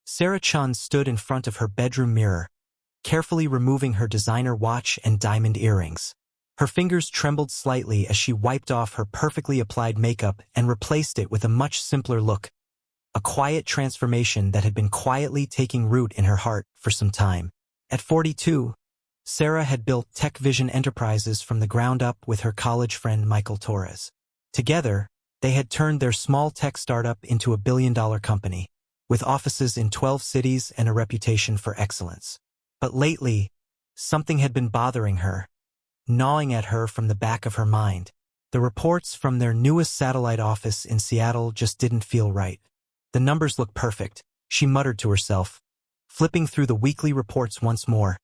Sarah Chun stood in front of her bedroom mirror, carefully removing her designer watch and diamond earrings. Her fingers trembled slightly as she wiped off her perfectly applied makeup and replaced it with a much simpler look, a quiet transformation that had been quietly taking root in her heart for some time. At 42, Sarah had built Tech Vision Enterprises from the ground up with her college friend Michael Torres. Together, they had turned their small tech startup into a billion-dollar company, with offices in 12 cities and a reputation for excellence. But lately, something had been bothering her, gnawing at her from the back of her mind. The reports from their newest satellite office in Seattle just didn't feel right. The numbers looked perfect, she muttered to herself, flipping through the weekly reports once more,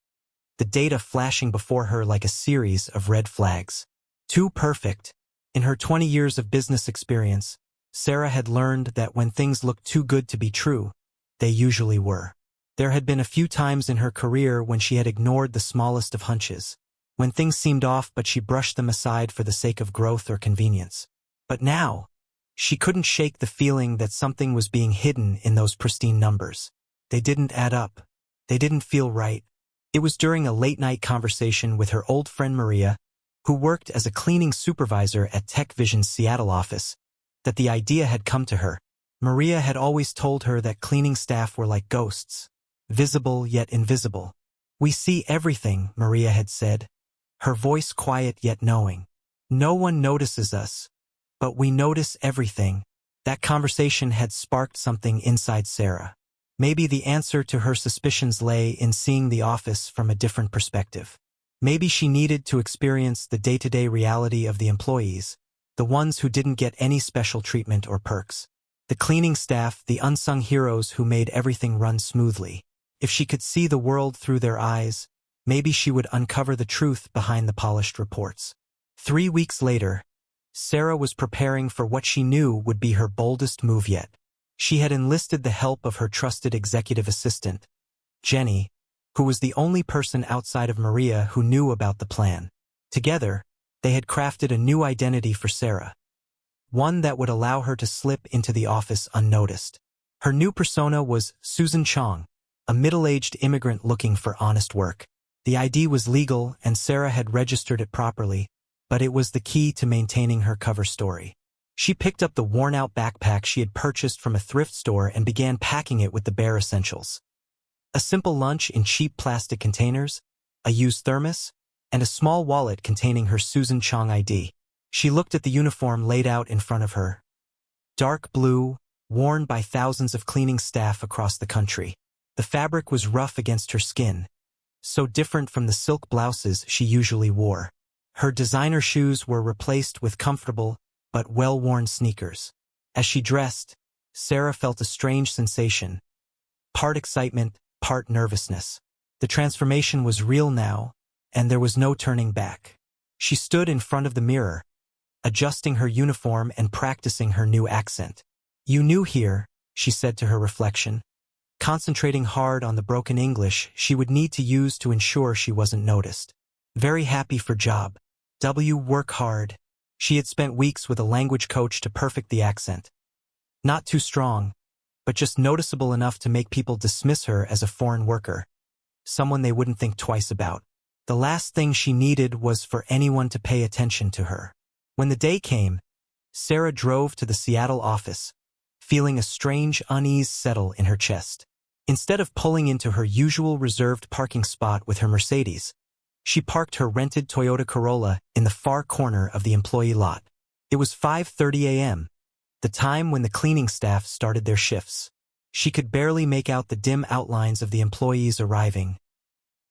the data flashing before her like a series of red flags. Too perfect. In her 20 years of business experience, Sarah had learned that when things looked too good to be true, they usually were. There had been a few times in her career when she had ignored the smallest of hunches, when things seemed off but she brushed them aside for the sake of growth or convenience. But now, she couldn't shake the feeling that something was being hidden in those pristine numbers. They didn't add up. They didn't feel right. It was during a late-night conversation with her old friend Maria, who worked as a cleaning supervisor at Tech Vision's Seattle office, that the idea had come to her. Maria had always told her that cleaning staff were like ghosts, visible yet invisible. "We see everything," Maria had said, her voice quiet yet knowing. "No one notices us, but we notice everything." That conversation had sparked something inside Sarah. Maybe the answer to her suspicions lay in seeing the office from a different perspective. Maybe she needed to experience the day-to-day reality of the employees, the ones who didn't get any special treatment or perks. The cleaning staff, the unsung heroes who made everything run smoothly. If she could see the world through their eyes, maybe she would uncover the truth behind the polished reports. 3 weeks later, Sarah was preparing for what she knew would be her boldest move yet. She had enlisted the help of her trusted executive assistant, Jenny, who was the only person outside of Maria who knew about the plan. Together, they had crafted a new identity for Sarah, one that would allow her to slip into the office unnoticed. Her new persona was Susan Chong, a middle-aged immigrant looking for honest work. The ID was legal and Sarah had registered it properly, but it was the key to maintaining her cover story. She picked up the worn-out backpack she had purchased from a thrift store and began packing it with the bare essentials. A simple lunch in cheap plastic containers, a used thermos, and a small wallet containing her Susan Chong ID. She looked at the uniform laid out in front of her. Dark blue, worn by thousands of cleaning staff across the country. The fabric was rough against her skin, so different from the silk blouses she usually wore. Her designer shoes were replaced with comfortable, but well-worn sneakers. As she dressed, Sarah felt a strange sensation, part excitement, part nervousness. The transformation was real now, and there was no turning back. She stood in front of the mirror, adjusting her uniform and practicing her new accent. "You new here," she said to her reflection, concentrating hard on the broken English she would need to use to ensure she wasn't noticed. "Very happy for job. Work hard." She had spent weeks with a language coach to perfect the accent. Not too strong, but just noticeable enough to make people dismiss her as a foreign worker, someone they wouldn't think twice about. The last thing she needed was for anyone to pay attention to her. When the day came, Sarah drove to the Seattle office, feeling a strange unease settle in her chest. Instead of pulling into her usual reserved parking spot with her Mercedes, she parked her rented Toyota Corolla in the far corner of the employee lot. It was 5:30 a.m., the time when the cleaning staff started their shifts. She could barely make out the dim outlines of the employees arriving.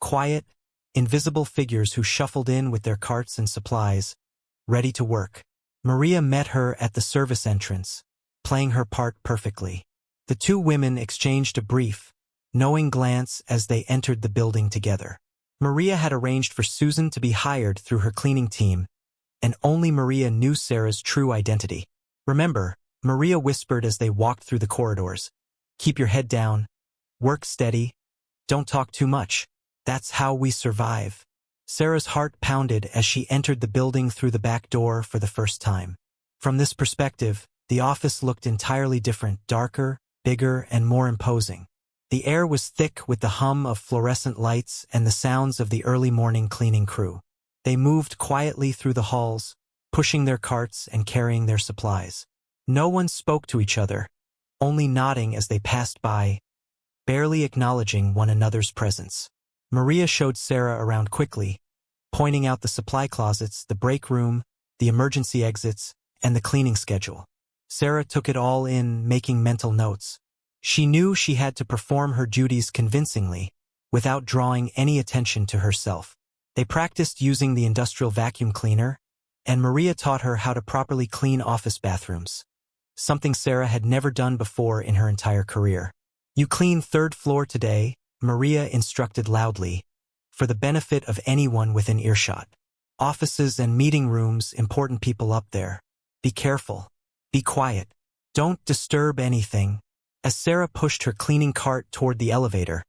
Quiet, invisible figures who shuffled in with their carts and supplies, ready to work. Maria met her at the service entrance, playing her part perfectly. The two women exchanged a brief, knowing glance as they entered the building together. Maria had arranged for Susan to be hired through her cleaning team, and only Maria knew Sarah's true identity. "Remember," Maria whispered as they walked through the corridors, "keep your head down, work steady, don't talk too much. That's how we survive." Sarah's heart pounded as she entered the building through the back door for the first time. From this perspective, the office looked entirely different, darker, bigger, and more imposing. The air was thick with the hum of fluorescent lights and the sounds of the early morning cleaning crew. They moved quietly through the halls, pushing their carts and carrying their supplies. No one spoke to each other, only nodding as they passed by, barely acknowledging one another's presence. Maria showed Sarah around quickly, pointing out the supply closets, the break room, the emergency exits, and the cleaning schedule. Sarah took it all in, making mental notes. She knew she had to perform her duties convincingly, without drawing any attention to herself. They practiced using the industrial vacuum cleaner, and Maria taught her how to properly clean office bathrooms, something Sarah had never done before in her entire career. "You clean third floor today," Maria instructed loudly, for the benefit of anyone within earshot. "Offices and meeting rooms, important people up there. Be careful. Be quiet. Don't disturb anything." As Sarah pushed her cleaning cart toward the elevator,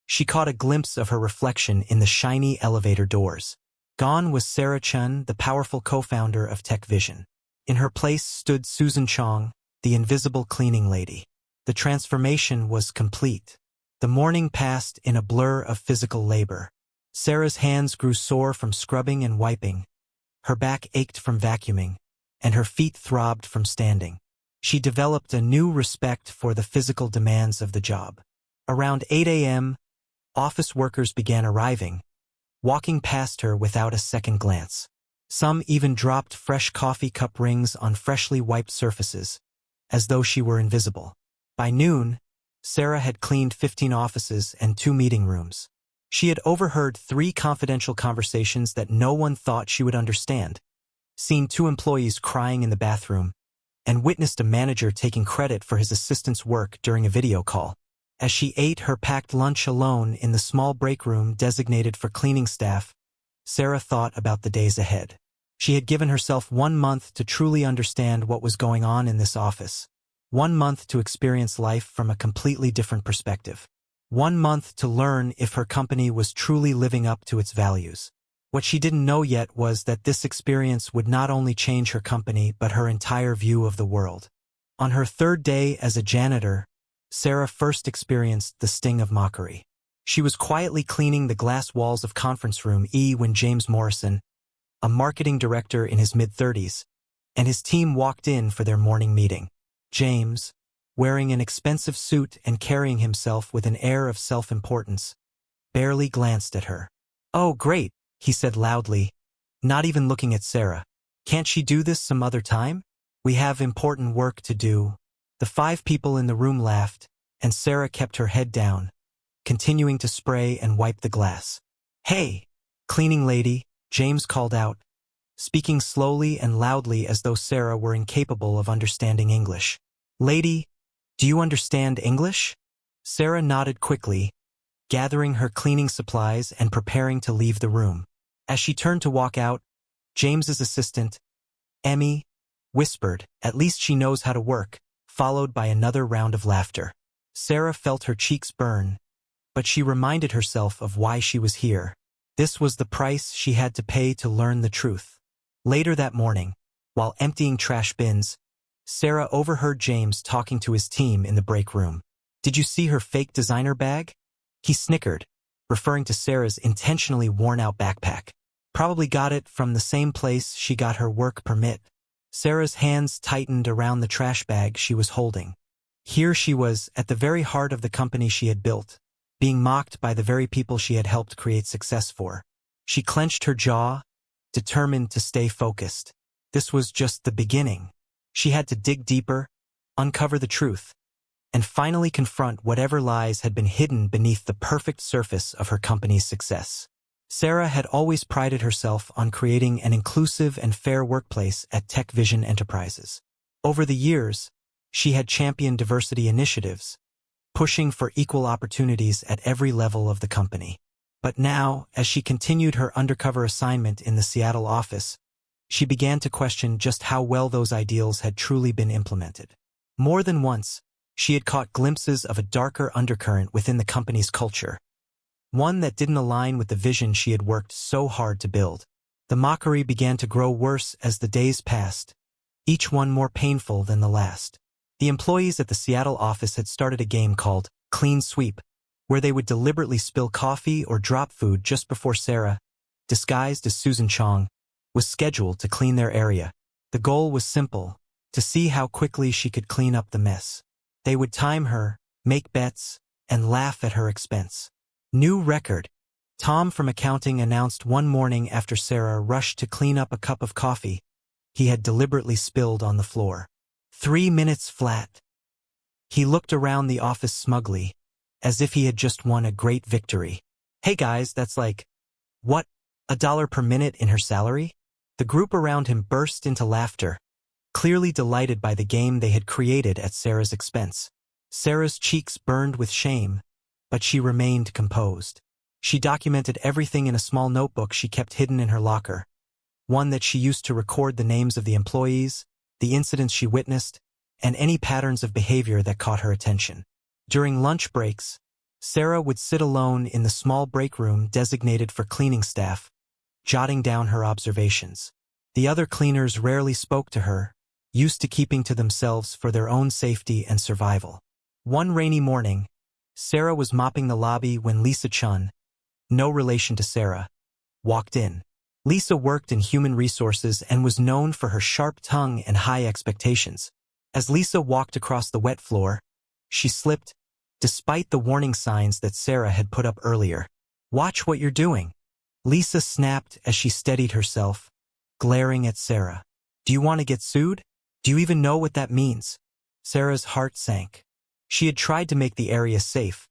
she caught a glimpse of her reflection in the shiny elevator doors. Gone was Sarah Chun, the powerful co-founder of Tech Vision. In her place stood Susan Chong, the invisible cleaning lady. The transformation was complete. The morning passed in a blur of physical labor. Sarah's hands grew sore from scrubbing and wiping. Her back ached from vacuuming, and her feet throbbed from standing. She developed a new respect for the physical demands of the job. Around 8 a.m., office workers began arriving, walking past her without a second glance. Some even dropped fresh coffee cup rings on freshly wiped surfaces, as though she were invisible. By noon, Sarah had cleaned 15 offices and 2 meeting rooms. She had overheard 3 confidential conversations that no one thought she would understand, seen 2 employees crying in the bathroom, and witnessed a manager taking credit for his assistant's work during a video call. As she ate her packed lunch alone in the small break room designated for cleaning staff, Sarah thought about the days ahead. She had given herself 1 month to truly understand what was going on in this office. 1 month to experience life from a completely different perspective. 1 month to learn if her company was truly living up to its values. What she didn't know yet was that this experience would not only change her company but her entire view of the world. On her 3rd day as a janitor, Sarah first experienced the sting of mockery. She was quietly cleaning the glass walls of conference room E when James Morrison, a marketing director in his mid-30s, and his team walked in for their morning meeting. James, wearing an expensive suit and carrying himself with an air of self-importance, barely glanced at her. "Oh, great," he said loudly, not even looking at Sarah. "Can't she do this some other time? We have important work to do." The 5 people in the room laughed, and Sarah kept her head down, continuing to spray and wipe the glass. "Hey, cleaning lady," James called out, speaking slowly and loudly as though Sarah were incapable of understanding English. "Lady, do you understand English?" Sarah nodded quickly, gathering her cleaning supplies and preparing to leave the room. As she turned to walk out, James's assistant, Emmy, whispered, "At least she knows how to work," followed by another round of laughter. Sarah felt her cheeks burn, but she reminded herself of why she was here. This was the price she had to pay to learn the truth. Later that morning, while emptying trash bins, Sarah overheard James talking to his team in the break room. "Did you see her fake designer bag?" He snickered, referring to Sarah's intentionally worn-out backpack. "Probably got it from the same place she got her work permit." Sarah's hands tightened around the trash bag she was holding. Here she was, at the very heart of the company she had built, being mocked by the very people she had helped create success for. She clenched her jaw, determined to stay focused. This was just the beginning. She had to dig deeper, uncover the truth, and finally confront whatever lies had been hidden beneath the perfect surface of her company's success. Sarah had always prided herself on creating an inclusive and fair workplace at Tech Vision Enterprises. Over the years, she had championed diversity initiatives, pushing for equal opportunities at every level of the company. But now, as she continued her undercover assignment in the Seattle office, she began to question just how well those ideals had truly been implemented. More than once, she had caught glimpses of a darker undercurrent within the company's culture, one that didn't align with the vision she had worked so hard to build. The mockery began to grow worse as the days passed, each one more painful than the last. The employees at the Seattle office had started a game called Clean Sweep, where they would deliberately spill coffee or drop food just before Sarah, disguised as Susan Chong, was scheduled to clean their area. The goal was simple, to see how quickly she could clean up the mess. They would time her, make bets, and laugh at her expense. New record. Tom from accounting announced one morning after Sarah rushed to clean up a cup of coffee he had deliberately spilled on the floor. 3 minutes flat. He looked around the office smugly, as if he had just won a great victory. Hey guys, that's like, what, $1 per minute in her salary? The group around him burst into laughter, clearly delighted by the game they had created at Sarah's expense. Sarah's cheeks burned with shame, but she remained composed. She documented everything in a small notebook she kept hidden in her locker, one that she used to record the names of the employees, the incidents she witnessed, and any patterns of behavior that caught her attention. During lunch breaks, Sarah would sit alone in the small break room designated for cleaning staff, jotting down her observations. The other cleaners rarely spoke to her, used to keeping to themselves for their own safety and survival. One rainy morning, Sarah was mopping the lobby when Lisa Chun, no relation to Sarah, walked in. Lisa worked in human resources and was known for her sharp tongue and high expectations. As Lisa walked across the wet floor, she slipped, despite the warning signs that Sarah had put up earlier. "Watch what you're doing," Lisa snapped as she steadied herself, glaring at Sarah. "Do you want to get sued? Do you even know what that means?" Sarah's heart sank. She had tried to make the area safe,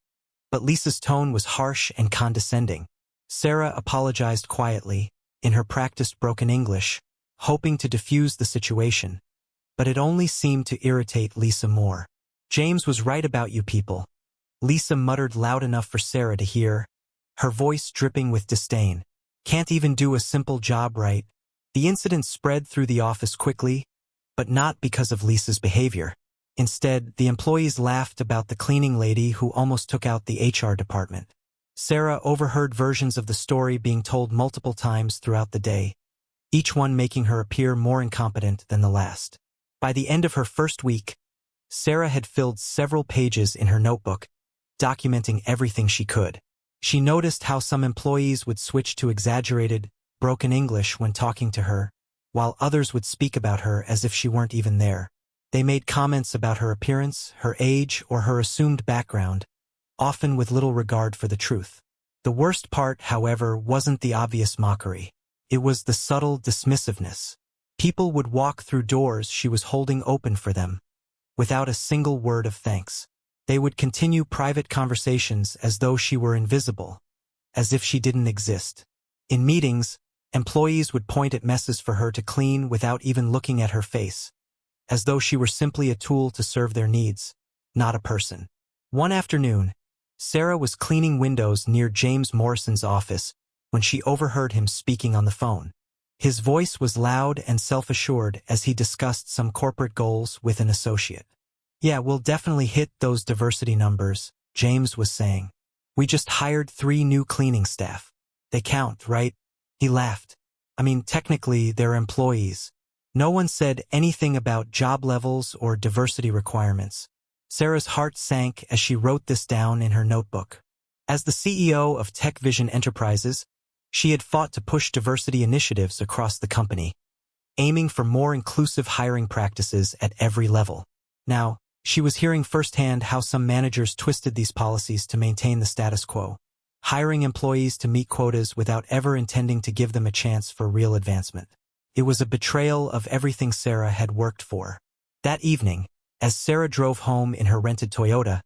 but Lisa's tone was harsh and condescending. Sarah apologized quietly, in her practiced broken English, hoping to diffuse the situation, but it only seemed to irritate Lisa more. "James was right about you people," Lisa muttered loud enough for Sarah to hear, her voice dripping with disdain. "Can't even do a simple job right." The incident spread through the office quickly, but not because of Lisa's behavior. Instead, the employees laughed about the cleaning lady who almost took out the HR department. Sarah overheard versions of the story being told multiple times throughout the day, each one making her appear more incompetent than the last. By the end of her first week, Sarah had filled several pages in her notebook, documenting everything she could. She noticed how some employees would switch to exaggerated, broken English when talking to her, while others would speak about her as if she weren't even there. They made comments about her appearance, her age, or her assumed background, often with little regard for the truth. The worst part, however, wasn't the obvious mockery. It was the subtle dismissiveness. People would walk through doors she was holding open for them, without a single word of thanks. They would continue private conversations as though she were invisible, as if she didn't exist. In meetings, employees would point at messes for her to clean without even looking at her face, as though she were simply a tool to serve their needs, not a person. One afternoon, Sarah was cleaning windows near James Morrison's office when she overheard him speaking on the phone. His voice was loud and self-assured as he discussed some corporate goals with an associate. "Yeah, we'll definitely hit those diversity numbers," James was saying. "We just hired 3 new cleaning staff. They count, right?" He laughed. "I mean, technically, they're employees." No one said anything about job levels or diversity requirements. Sarah's heart sank as she wrote this down in her notebook. As the CEO of Tech Vision Enterprises, she had fought to push diversity initiatives across the company, aiming for more inclusive hiring practices at every level. Now, she was hearing firsthand how some managers twisted these policies to maintain the status quo, hiring employees to meet quotas without ever intending to give them a chance for real advancement. It was a betrayal of everything Sarah had worked for. That evening, as Sarah drove home in her rented Toyota,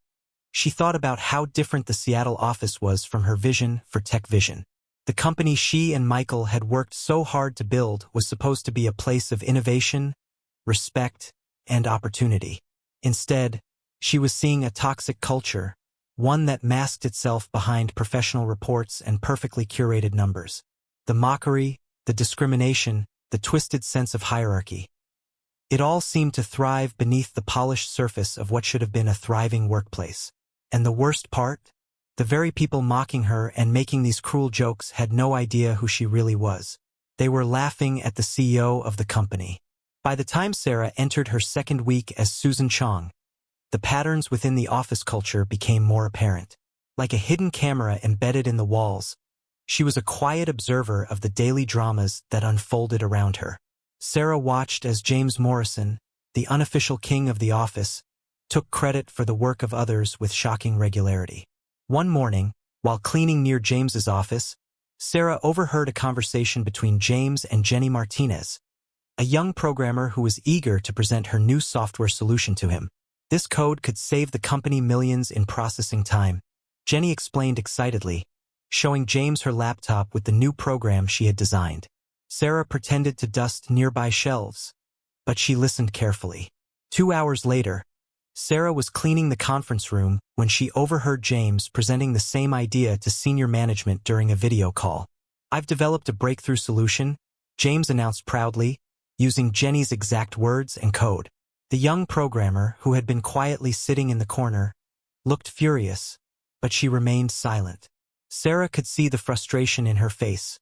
she thought about how different the Seattle office was from her vision for Tech Vision. The company she and Michael had worked so hard to build was supposed to be a place of innovation, respect, and opportunity. Instead, she was seeing a toxic culture, one that masked itself behind professional reports and perfectly curated numbers. The mockery, the discrimination, the twisted sense of hierarchy. It all seemed to thrive beneath the polished surface of what should have been a thriving workplace. And the worst part? The very people mocking her and making these cruel jokes had no idea who she really was. They were laughing at the CEO of the company. By the time Sarah entered her second week as Susan Chong, the patterns within the office culture became more apparent. Like a hidden camera embedded in the walls, she was a quiet observer of the daily dramas that unfolded around her. Sarah watched as James Morrison, the unofficial king of the office, took credit for the work of others with shocking regularity. One morning, while cleaning near James's office, Sarah overheard a conversation between James and Jenny Martinez, a young programmer who was eager to present her new software solution to him. This code could save the company millions in processing time, Jenny explained excitedly, showing James her laptop with the new program she had designed. Sarah pretended to dust nearby shelves, but she listened carefully. 2 hours later, Sarah was cleaning the conference room when she overheard James presenting the same idea to senior management during a video call. "I've developed a breakthrough solution," James announced proudly, using Jenny's exact words and code. The young programmer, who had been quietly sitting in the corner, looked furious, but she remained silent. Sarah could see the frustration in her face,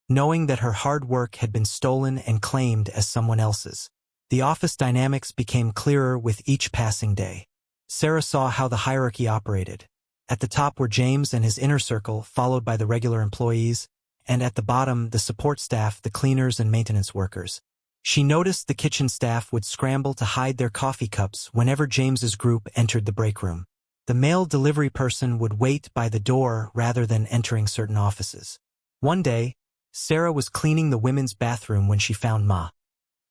knowing that her hard work had been stolen and claimed as someone else's. The office dynamics became clearer with each passing day. Sarah saw how the hierarchy operated. At the top were James and his inner circle, followed by the regular employees, and at the bottom the support staff, the cleaners and maintenance workers. She noticed the kitchen staff would scramble to hide their coffee cups whenever James's group entered the break room. The mail delivery person would wait by the door rather than entering certain offices. One day, Sarah was cleaning the women's bathroom when she found Ma,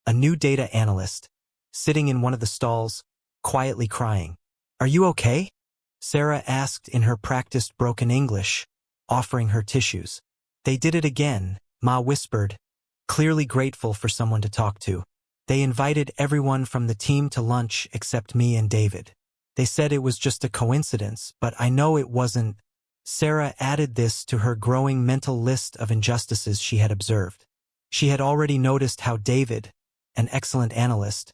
a new data analyst, sitting in one of the stalls, quietly crying. "Are you okay?" Sarah asked in her practiced broken English, offering her tissues. "They did it again," Ma whispered, clearly grateful for someone to talk to. "They invited everyone from the team to lunch except me and David. They said it was just a coincidence, but I know it wasn't." Sarah added this to her growing mental list of injustices she had observed. She had already noticed how David, an excellent analyst,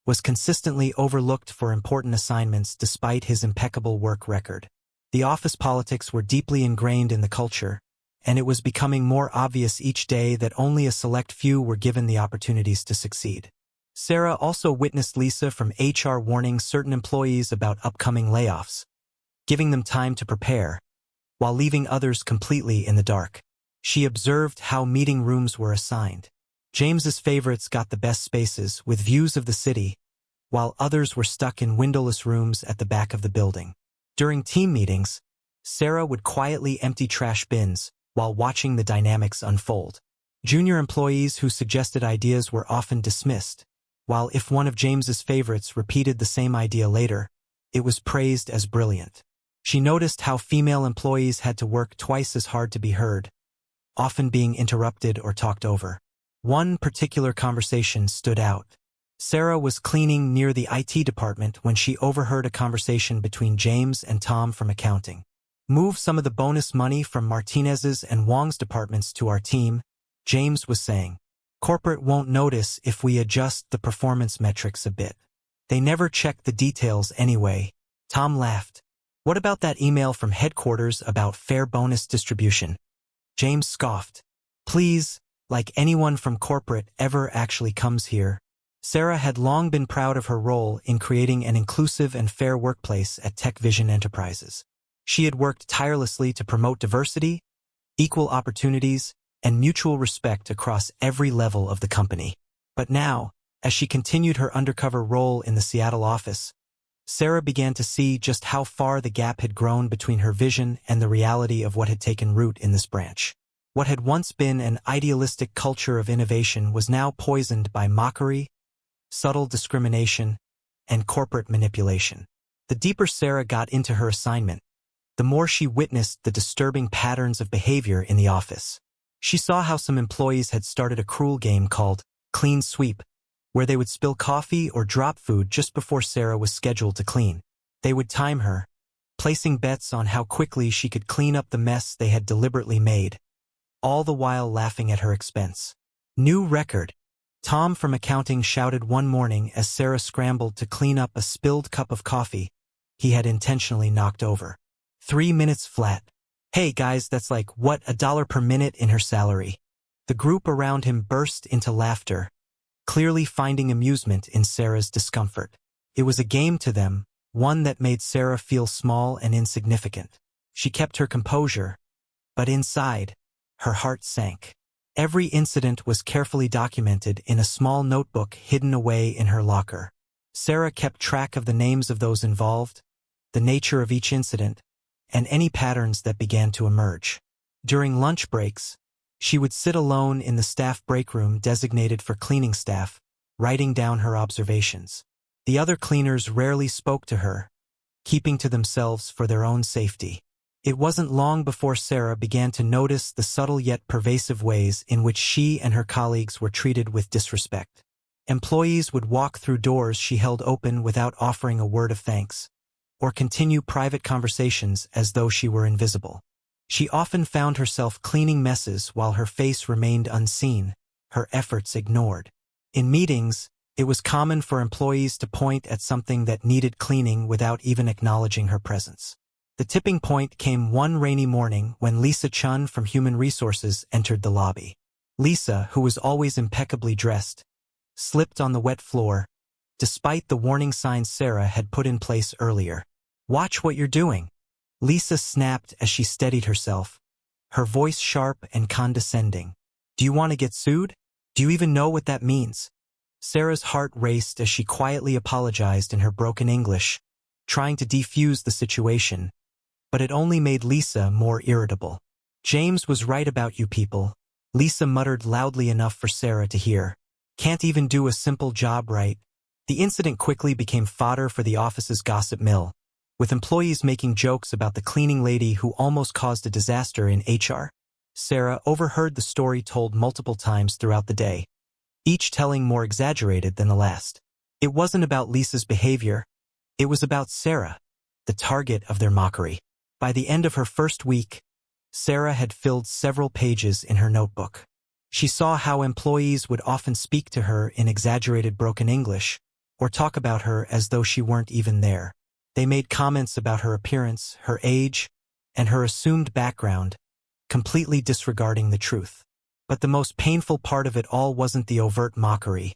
was consistently overlooked for important assignments despite his impeccable work record. The office politics were deeply ingrained in the culture, and it was becoming more obvious each day that only a select few were given the opportunities to succeed. Sarah also witnessed Lisa from HR warning certain employees about upcoming layoffs, giving them time to prepare, while leaving others completely in the dark. She observed how meeting rooms were assigned. James's favorites got the best spaces with views of the city, while others were stuck in windowless rooms at the back of the building. During team meetings, Sarah would quietly empty trash bins while watching the dynamics unfold. Junior employees who suggested ideas were often dismissed, while if one of James's favorites repeated the same idea later, it was praised as brilliant. She noticed how female employees had to work twice as hard to be heard, often being interrupted or talked over. One particular conversation stood out. Sarah was cleaning near the IT department when she overheard a conversation between James and Tom from accounting. "Move some of the bonus money from Martinez's and Wong's departments to our team," James was saying. "Corporate won't notice if we adjust the performance metrics a bit. They never check the details anyway." Tom laughed. "What about that email from headquarters about fair bonus distribution?" James scoffed. "Please, like anyone from corporate ever actually comes here." Sarah had long been proud of her role in creating an inclusive and fair workplace at Tech Vision Enterprises. She had worked tirelessly to promote diversity, equal opportunities, and mutual respect across every level of the company. But now, as she continued her undercover role in the Seattle office, Sarah began to see just how far the gap had grown between her vision and the reality of what had taken root in this branch. What had once been an idealistic culture of innovation was now poisoned by mockery, subtle discrimination, and corporate manipulation. The deeper Sarah got into her assignment, the more she witnessed the disturbing patterns of behavior in the office. She saw how some employees had started a cruel game called Clean Sweep, where they would spill coffee or drop food just before Sarah was scheduled to clean. They would time her, placing bets on how quickly she could clean up the mess they had deliberately made, all the while laughing at her expense. "New record," Tom from accounting shouted one morning as Sarah scrambled to clean up a spilled cup of coffee he had intentionally knocked over. 3 minutes flat. "Hey guys, that's like, what, $1 per minute in her salary?" The group around him burst into laughter, clearly finding amusement in Sarah's discomfort. It was a game to them, one that made Sarah feel small and insignificant. She kept her composure, but inside, her heart sank. Every incident was carefully documented in a small notebook hidden away in her locker. Sarah kept track of the names of those involved, the nature of each incident, and any patterns that began to emerge. During lunch breaks, she would sit alone in the staff break room designated for cleaning staff, writing down her observations. The other cleaners rarely spoke to her, keeping to themselves for their own safety. It wasn't long before Sarah began to notice the subtle yet pervasive ways in which she and her colleagues were treated with disrespect. Employees would walk through doors she held open without offering a word of thanks, or continue private conversations as though she were invisible. She often found herself cleaning messes while her face remained unseen, her efforts ignored. In meetings, it was common for employees to point at something that needed cleaning without even acknowledging her presence. The tipping point came one rainy morning when Lisa Chun from Human Resources entered the lobby. Lisa, who was always impeccably dressed, slipped on the wet floor, despite the warning signs Sarah had put in place earlier. "Watch what you're doing," Lisa snapped as she steadied herself, her voice sharp and condescending. "Do you want to get sued? Do you even know what that means?" Sarah's heart raced as she quietly apologized in her broken English, trying to defuse the situation, but it only made Lisa more irritable. "James was right about you people," Lisa muttered loudly enough for Sarah to hear. "Can't even do a simple job right." The incident quickly became fodder for the office's gossip mill, with employees making jokes about the cleaning lady who almost caused a disaster in HR. Sarah overheard the story told multiple times throughout the day, each telling more exaggerated than the last. It wasn't about Lisa's behavior, it was about Sarah, the target of their mockery. By the end of her first week, Sarah had filled several pages in her notebook. She saw how employees would often speak to her in exaggerated broken English, or talk about her as though she weren't even there. They made comments about her appearance, her age, and her assumed background, completely disregarding the truth. But the most painful part of it all wasn't the overt mockery.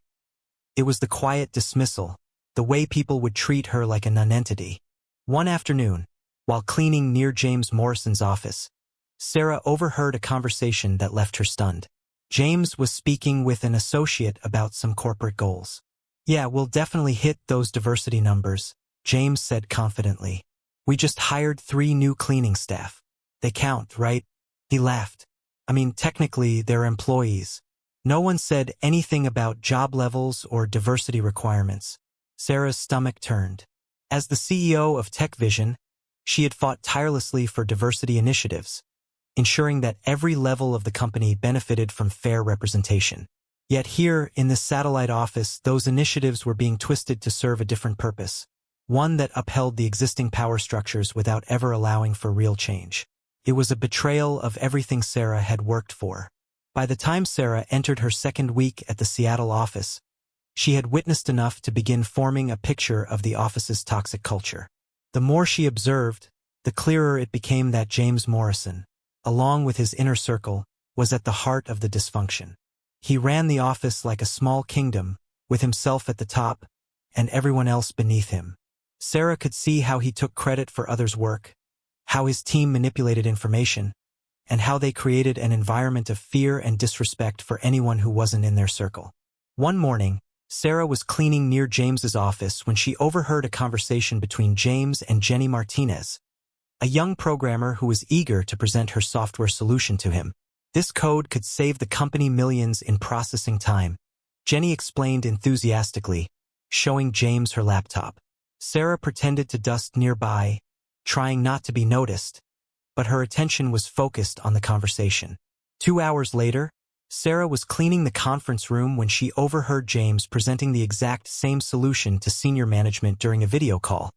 It was the quiet dismissal, the way people would treat her like a nonentity. One afternoon, while cleaning near James Morrison's office, Sarah overheard a conversation that left her stunned. James was speaking with an associate about some corporate goals. "Yeah, we'll definitely hit those diversity numbers," James said confidently. "We just hired 3 new cleaning staff. They count, right?" He laughed. "I mean, technically, they're employees." No one said anything about job levels or diversity requirements. Sarah's stomach turned. As the CEO of TechVision, she had fought tirelessly for diversity initiatives, ensuring that every level of the company benefited from fair representation. Yet here, in this satellite office, those initiatives were being twisted to serve a different purpose, one that upheld the existing power structures without ever allowing for real change. It was a betrayal of everything Sarah had worked for. By the time Sarah entered her second week at the Seattle office, she had witnessed enough to begin forming a picture of the office's toxic culture. The more she observed, the clearer it became that James Morrison, along with his inner circle, was at the heart of the dysfunction. He ran the office like a small kingdom, with himself at the top and everyone else beneath him. Sarah could see how he took credit for others' work, how his team manipulated information, and how they created an environment of fear and disrespect for anyone who wasn't in their circle. One morning, Sarah was cleaning near James's office when she overheard a conversation between James and Jenny Martinez, a young programmer who was eager to present her software solution to him. This code could save the company millions in processing time, Jenny explained enthusiastically, showing James her laptop. Sarah pretended to dust nearby, trying not to be noticed, but her attention was focused on the conversation. 2 hours later, Sarah was cleaning the conference room when she overheard James presenting the exact same solution to senior management during a video call,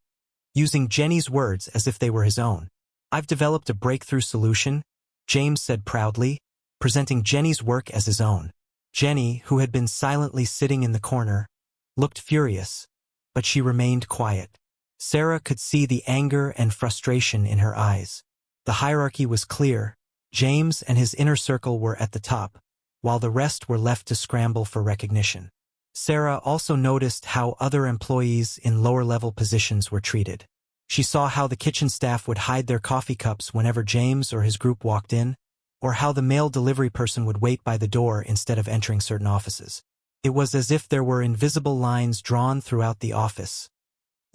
using Jenny's words as if they were his own. "I've developed a breakthrough solution," James said proudly, presenting Jenny's work as his own. Jenny, who had been silently sitting in the corner, looked furious, but she remained quiet. Sarah could see the anger and frustration in her eyes. The hierarchy was clear. James and his inner circle were at the top, while the rest were left to scramble for recognition. Sarah also noticed how other employees in lower-level positions were treated. She saw how the kitchen staff would hide their coffee cups whenever James or his group walked in, or how the mail delivery person would wait by the door instead of entering certain offices. It was as if there were invisible lines drawn throughout the office,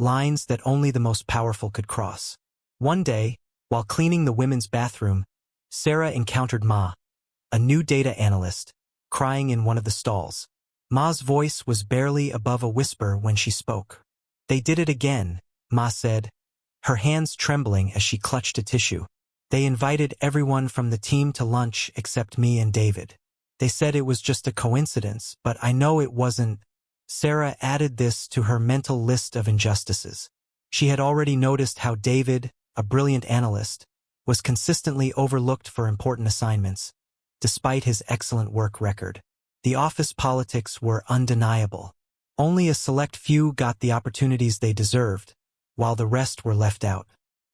lines that only the most powerful could cross. One day, while cleaning the women's bathroom, Sarah encountered Ma, a new data analyst, crying in one of the stalls. Ma's voice was barely above a whisper when she spoke. "They did it again," Ma said, her hands trembling as she clutched a tissue. "They invited everyone from the team to lunch except me and David. They said it was just a coincidence, but I know it wasn't." Sarah added this to her mental list of injustices. She had already noticed how David, a brilliant analyst, was consistently overlooked for important assignments, despite his excellent work record. The office politics were undeniable. Only a select few got the opportunities they deserved, while the rest were left out.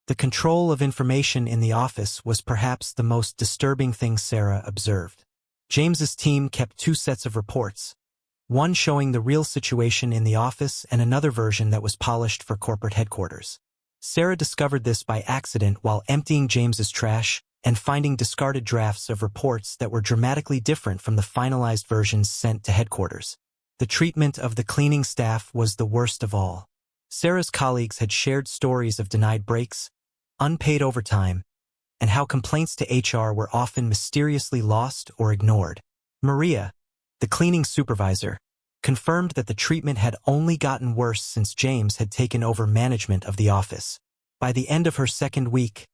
The control of information in the office was perhaps the most disturbing thing Sarah observed. James's team kept two sets of reports, one showing the real situation in the office and another version that was polished for corporate headquarters. Sarah discovered this by accident while emptying James's trash and finding discarded drafts of reports that were dramatically different from the finalized versions sent to headquarters. The treatment of the cleaning staff was the worst of all. Sarah's colleagues had shared stories of denied breaks, unpaid overtime, and how complaints to HR were often mysteriously lost or ignored. Maria, the cleaning supervisor, confirmed that the treatment had only gotten worse since James had taken over management of the office. By the end of her second week,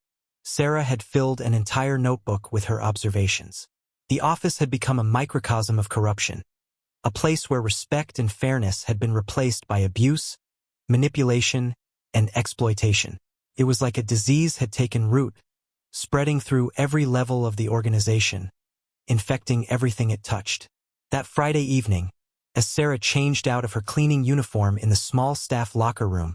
Sarah had filled an entire notebook with her observations. The office had become a microcosm of corruption, a place where respect and fairness had been replaced by abuse, manipulation, and exploitation. It was like a disease had taken root, spreading through every level of the organization, infecting everything it touched. That Friday evening, as Sarah changed out of her cleaning uniform in the small staff locker room,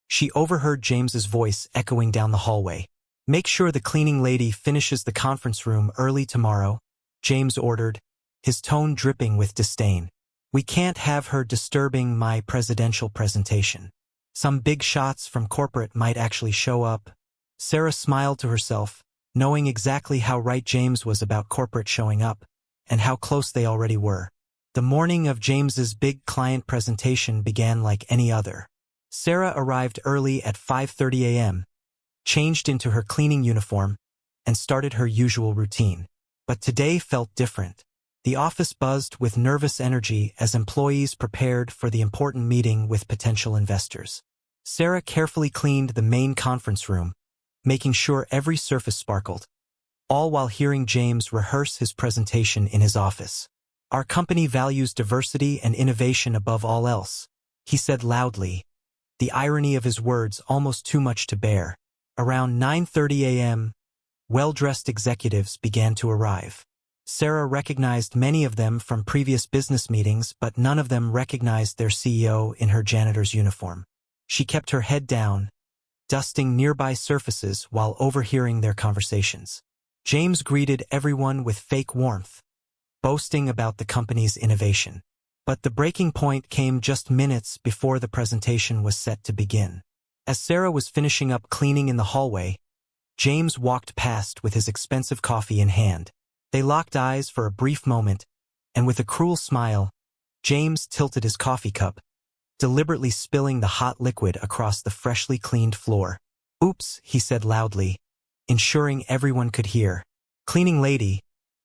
she overheard James's voice echoing down the hallway. "Make sure the cleaning lady finishes the conference room early tomorrow," James ordered, his tone dripping with disdain. "We can't have her disturbing my presidential presentation. Some big shots from corporate might actually show up." Sarah smiled to herself, knowing exactly how right James was about corporate showing up, and how close they already were. The morning of James's big client presentation began like any other. Sarah arrived early at 5:30 a.m., changed into her cleaning uniform, and started her usual routine. But today felt different. The office buzzed with nervous energy as employees prepared for the important meeting with potential investors. Sarah carefully cleaned the main conference room, making sure every surface sparkled, all while hearing James rehearse his presentation in his office. "Our company values diversity and innovation above all else," he said loudly, the irony of his words almost too much to bear. Around 9:30 a.m., well-dressed executives began to arrive. Sarah recognized many of them from previous business meetings, but none of them recognized their CEO in her janitor's uniform. She kept her head down, dusting nearby surfaces while overhearing their conversations. James greeted everyone with fake warmth, boasting about the company's innovation. But the breaking point came just minutes before the presentation was set to begin. As Sarah was finishing up cleaning in the hallway, James walked past with his expensive coffee in hand. They locked eyes for a brief moment, and with a cruel smile, James tilted his coffee cup, deliberately spilling the hot liquid across the freshly cleaned floor. "Oops," he said loudly, ensuring everyone could hear. "Cleaning lady,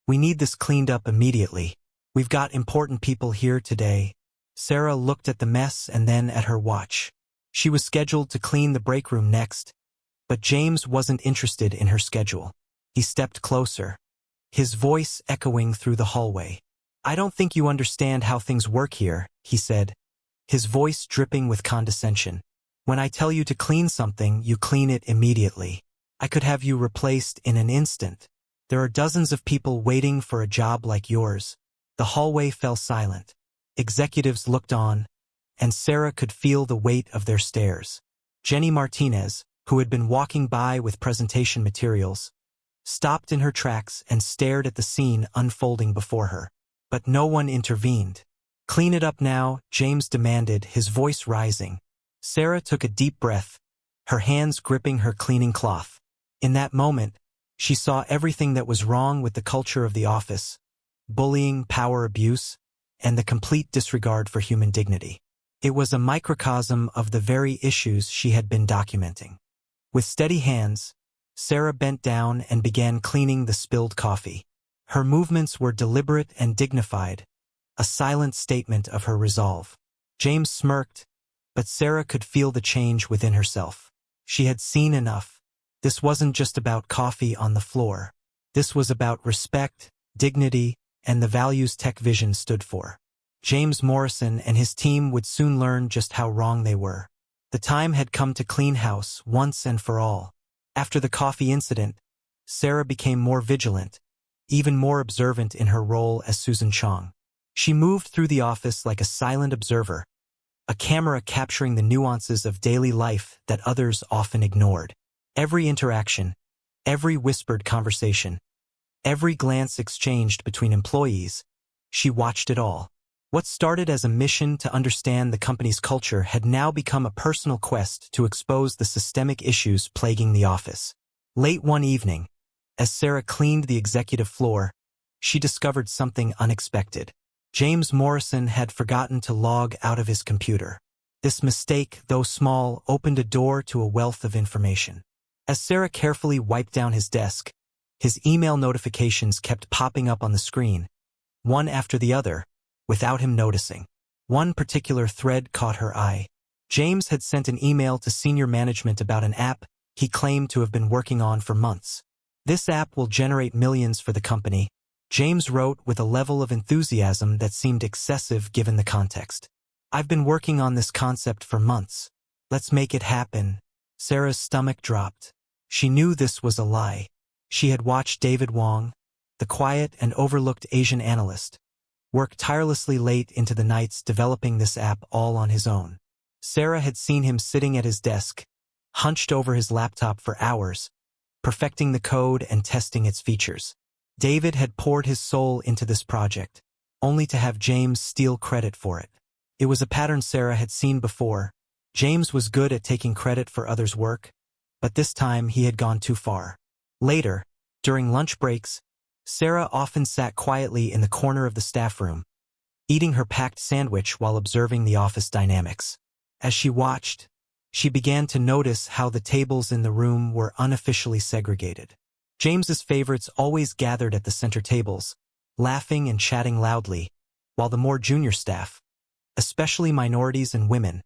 we need this cleaned up immediately. We've got important people here today." Sarah looked at the mess and then at her watch. She was scheduled to clean the break room next, but James wasn't interested in her schedule. He stepped closer, his voice echoing through the hallway. "I don't think you understand how things work here," he said, his voice dripping with condescension. "When I tell you to clean something, you clean it immediately. I could have you replaced in an instant. There are dozens of people waiting for a job like yours." The hallway fell silent. Executives looked on, and Sarah could feel the weight of their stares. Jenny Martinez, who had been walking by with presentation materials, stopped in her tracks and stared at the scene unfolding before her. But no one intervened. "Clean it up now," James demanded, his voice rising. Sarah took a deep breath, her hands gripping her cleaning cloth. In that moment, she saw everything that was wrong with the culture of the office: bullying, power abuse, and the complete disregard for human dignity. It was a microcosm of the very issues she had been documenting. With steady hands, Sarah bent down and began cleaning the spilled coffee. Her movements were deliberate and dignified, a silent statement of her resolve. James smirked, but Sarah could feel the change within herself. She had seen enough. This wasn't just about coffee on the floor. This was about respect, dignity, and the values Tech Vision stood for. James Morrison and his team would soon learn just how wrong they were. The time had come to clean house once and for all. After the coffee incident, Sarah became more vigilant, even more observant in her role as Susan Chong. She moved through the office like a silent observer, a camera capturing the nuances of daily life that others often ignored. Every interaction, every whispered conversation, every glance exchanged between employees, she watched it all. What started as a mission to understand the company's culture had now become a personal quest to expose the systemic issues plaguing the office. Late one evening, as Sarah cleaned the executive floor, she discovered something unexpected. James Morrison had forgotten to log out of his computer. This mistake, though small, opened a door to a wealth of information. As Sarah carefully wiped down his desk, his email notifications kept popping up on the screen, one after the other, without him noticing. One particular thread caught her eye. James had sent an email to senior management about an app he claimed to have been working on for months. "This app will generate millions for the company," James wrote with a level of enthusiasm that seemed excessive given the context. "I've been working on this concept for months. Let's make it happen." Sarah's stomach dropped. She knew this was a lie. She had watched David Wong, the quiet and overlooked Asian analyst, work tirelessly late into the nights developing this app all on his own. Sarah had seen him sitting at his desk, hunched over his laptop for hours, perfecting the code and testing its features. David had poured his soul into this project, only to have James steal credit for it. It was a pattern Sarah had seen before. James was good at taking credit for others' work, but this time he had gone too far. Later, during lunch breaks, Sarah often sat quietly in the corner of the staff room, eating her packed sandwich while observing the office dynamics. As she watched, she began to notice how the tables in the room were unofficially segregated. James's favorites always gathered at the center tables, laughing and chatting loudly, while the more junior staff, especially minorities and women,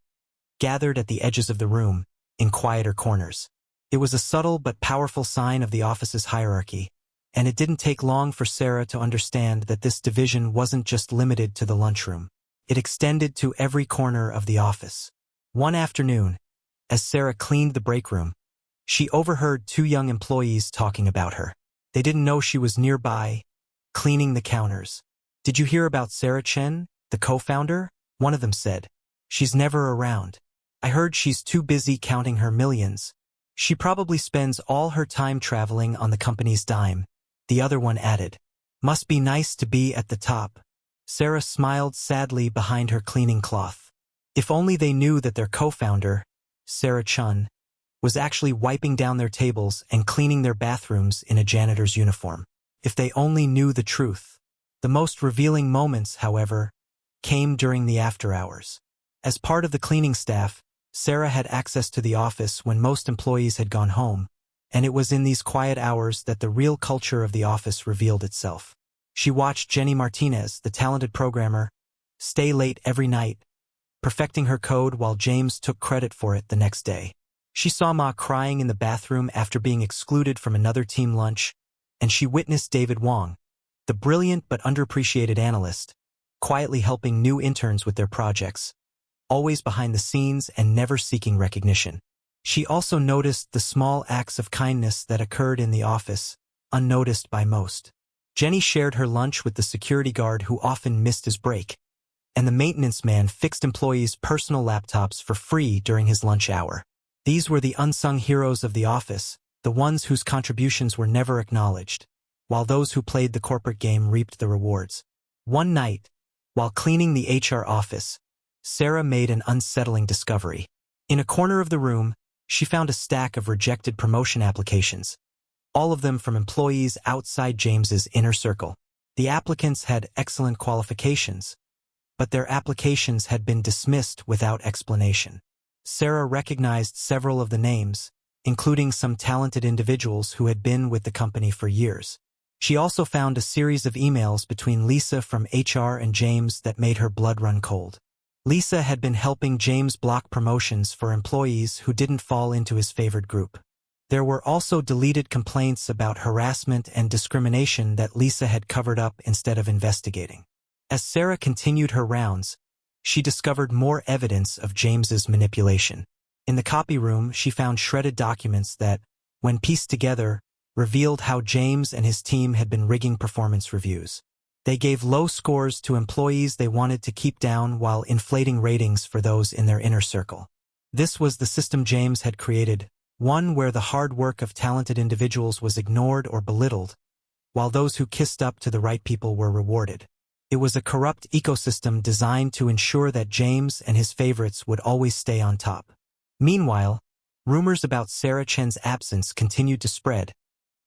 gathered at the edges of the room, in quieter corners. It was a subtle but powerful sign of the office's hierarchy, and it didn't take long for Sarah to understand that this division wasn't just limited to the lunchroom. It extended to every corner of the office. One afternoon, as Sarah cleaned the break room, she overheard two young employees talking about her. They didn't know she was nearby, cleaning the counters. "Did you hear about Sarah Chen, the co-founder?" one of them said. "She's never around. I heard she's too busy counting her millions. She probably spends all her time traveling on the company's dime," the other one added. "Must be nice to be at the top." Sarah smiled sadly behind her cleaning cloth. If only they knew that their co-founder, Sarah Chun, was actually wiping down their tables and cleaning their bathrooms in a janitor's uniform. If they only knew the truth. The most revealing moments, however, came during the after hours. As part of the cleaning staff, Sarah had access to the office when most employees had gone home, and it was in these quiet hours that the real culture of the office revealed itself. She watched Jenny Martinez, the talented programmer, stay late every night, perfecting her code while James took credit for it the next day. She saw Ma crying in the bathroom after being excluded from another team lunch, and she witnessed David Wong, the brilliant but underappreciated analyst, quietly helping new interns with their projects, always behind the scenes and never seeking recognition. She also noticed the small acts of kindness that occurred in the office, unnoticed by most. Jenny shared her lunch with the security guard who often missed his break, and the maintenance man fixed employees' personal laptops for free during his lunch hour. These were the unsung heroes of the office, the ones whose contributions were never acknowledged, while those who played the corporate game reaped the rewards. One night, while cleaning the HR office, Sarah made an unsettling discovery. In a corner of the room, She found a stack of rejected promotion applications, all of them from employees outside James's inner circle. The applicants had excellent qualifications, but their applications had been dismissed without explanation. Sarah recognized several of the names, including some talented individuals who had been with the company for years. She also found a series of emails between Lisa from HR and James that made her blood run cold. Lisa had been helping James block promotions for employees who didn't fall into his favored group. There were also deleted complaints about harassment and discrimination that Lisa had covered up instead of investigating. As Sarah continued her rounds, she discovered more evidence of James's manipulation. In the copy room, she found shredded documents that, when pieced together, revealed how James and his team had been rigging performance reviews. They gave low scores to employees they wanted to keep down while inflating ratings for those in their inner circle. This was the system James had created, one where the hard work of talented individuals was ignored or belittled, while those who kissed up to the right people were rewarded. It was a corrupt ecosystem designed to ensure that James and his favorites would always stay on top. Meanwhile, rumors about Sarah Chen's absence continued to spread,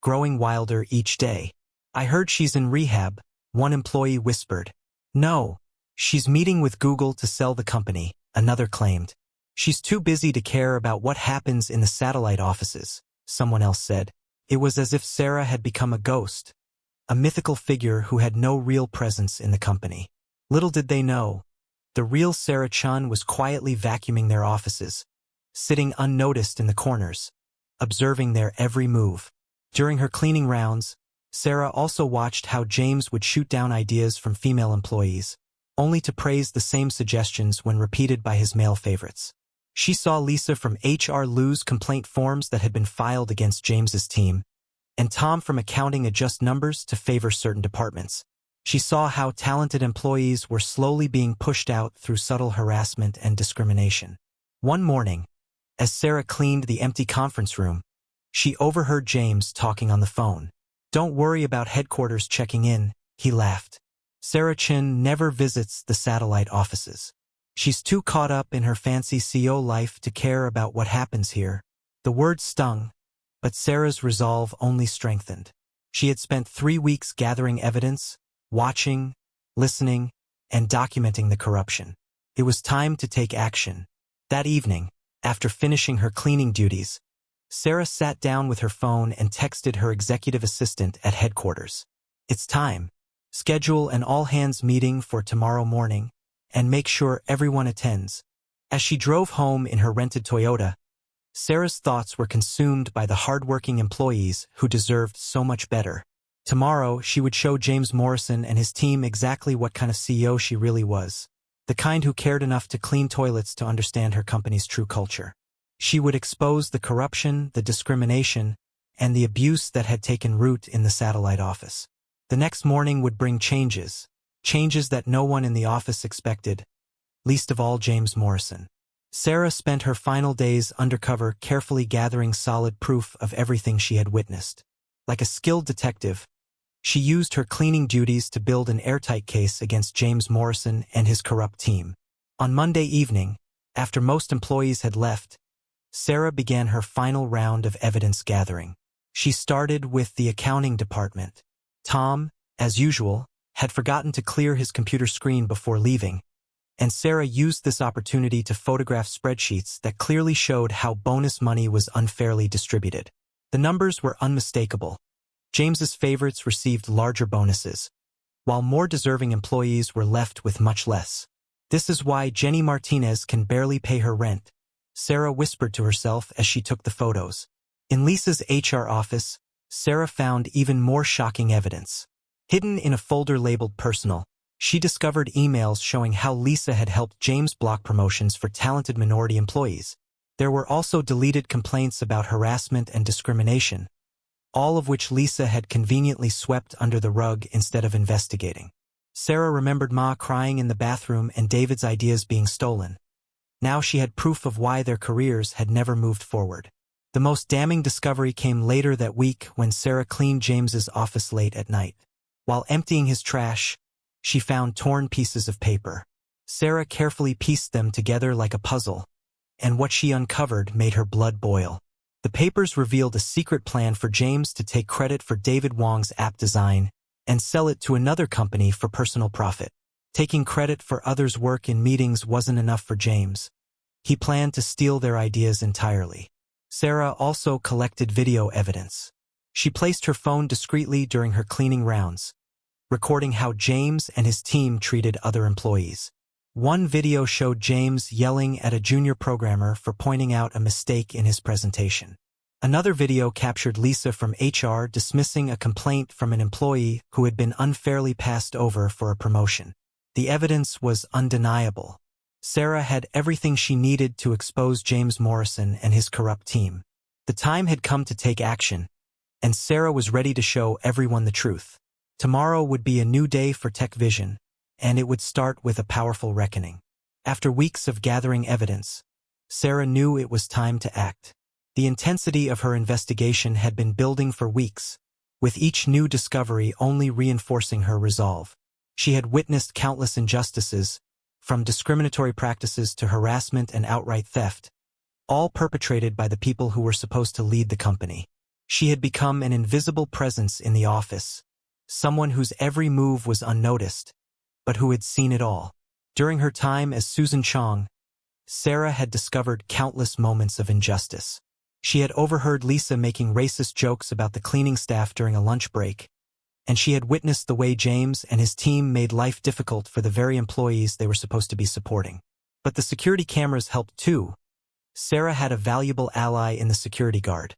growing wilder each day. "I heard she's in rehab," one employee whispered. "No, she's meeting with Google to sell the company," another claimed. "She's too busy to care about what happens in the satellite offices," someone else said. It was as if Sarah had become a ghost, a mythical figure who had no real presence in the company. Little did they know, the real Sarah Chen was quietly vacuuming their offices, sitting unnoticed in the corners, observing their every move. During her cleaning rounds, Sarah also watched how James would shoot down ideas from female employees, only to praise the same suggestions when repeated by his male favorites. She saw Lisa from HR lose complaint forms that had been filed against James's team, and Tom from accounting adjust numbers to favor certain departments. She saw how talented employees were slowly being pushed out through subtle harassment and discrimination. One morning, as Sarah cleaned the empty conference room, she overheard James talking on the phone. "Don't worry about headquarters checking in," he laughed. "Sarah Chen never visits the satellite offices. She's too caught up in her fancy CEO life to care about what happens here." The word stung, but Sarah's resolve only strengthened. She had spent 3 weeks gathering evidence, watching, listening, and documenting the corruption. It was time to take action. That evening, after finishing her cleaning duties, Sarah sat down with her phone and texted her executive assistant at headquarters. "It's time. Schedule an all-hands meeting for tomorrow morning, and make sure everyone attends." As she drove home in her rented Toyota, Sarah's thoughts were consumed by the hard-working employees who deserved so much better. Tomorrow, she would show James Morrison and his team exactly what kind of CEO she really was, the kind who cared enough to clean toilets to understand her company's true culture. She would expose the corruption, the discrimination, and the abuse that had taken root in the satellite office. The next morning would bring changes that no one in the office expected, least of all James Morrison. Sarah spent her final days undercover carefully gathering solid proof of everything she had witnessed. Like a skilled detective, she used her cleaning duties to build an airtight case against James Morrison and his corrupt team. On Monday evening, after most employees had left, Sarah began her final round of evidence gathering. She started with the accounting department. Tom, as usual, had forgotten to clear his computer screen before leaving, and Sarah used this opportunity to photograph spreadsheets that clearly showed how bonus money was unfairly distributed. The numbers were unmistakable. James's favorites received larger bonuses, while more deserving employees were left with much less. "This is why Jenny Martinez can barely pay her rent," Sarah whispered to herself as she took the photos. In Lisa's HR office, Sarah found even more shocking evidence. Hidden in a folder labeled personal, she discovered emails showing how Lisa had helped James block promotions for talented minority employees. There were also deleted complaints about harassment and discrimination, all of which Lisa had conveniently swept under the rug instead of investigating. Sarah remembered Ma crying in the bathroom and David's ideas being stolen. Now she had proof of why their careers had never moved forward. The most damning discovery came later that week when Sarah cleaned James's office late at night. While emptying his trash, she found torn pieces of paper. Sarah carefully pieced them together like a puzzle, and what she uncovered made her blood boil. The papers revealed a secret plan for James to take credit for David Wong's app design and sell it to another company for personal profit. Taking credit for others' work in meetings wasn't enough for James. He planned to steal their ideas entirely. Sarah also collected video evidence. She placed her phone discreetly during her cleaning rounds, recording how James and his team treated other employees. One video showed James yelling at a junior programmer for pointing out a mistake in his presentation. Another video captured Lisa from HR dismissing a complaint from an employee who had been unfairly passed over for a promotion. The evidence was undeniable. Sarah had everything she needed to expose James Morrison and his corrupt team. The time had come to take action, and Sarah was ready to show everyone the truth. Tomorrow would be a new day for Tech Vision, and it would start with a powerful reckoning. After weeks of gathering evidence, Sarah knew it was time to act. The intensity of her investigation had been building for weeks, with each new discovery only reinforcing her resolve. She had witnessed countless injustices, from discriminatory practices to harassment and outright theft, all perpetrated by the people who were supposed to lead the company. She had become an invisible presence in the office, someone whose every move was unnoticed, but who had seen it all. During her time as Susan Chong, Sarah had discovered countless moments of injustice. She had overheard Lisa making racist jokes about the cleaning staff during a lunch break, and she had witnessed the way James and his team made life difficult for the very employees they were supposed to be supporting. But the security cameras helped too. Sarah had a valuable ally in the security guard,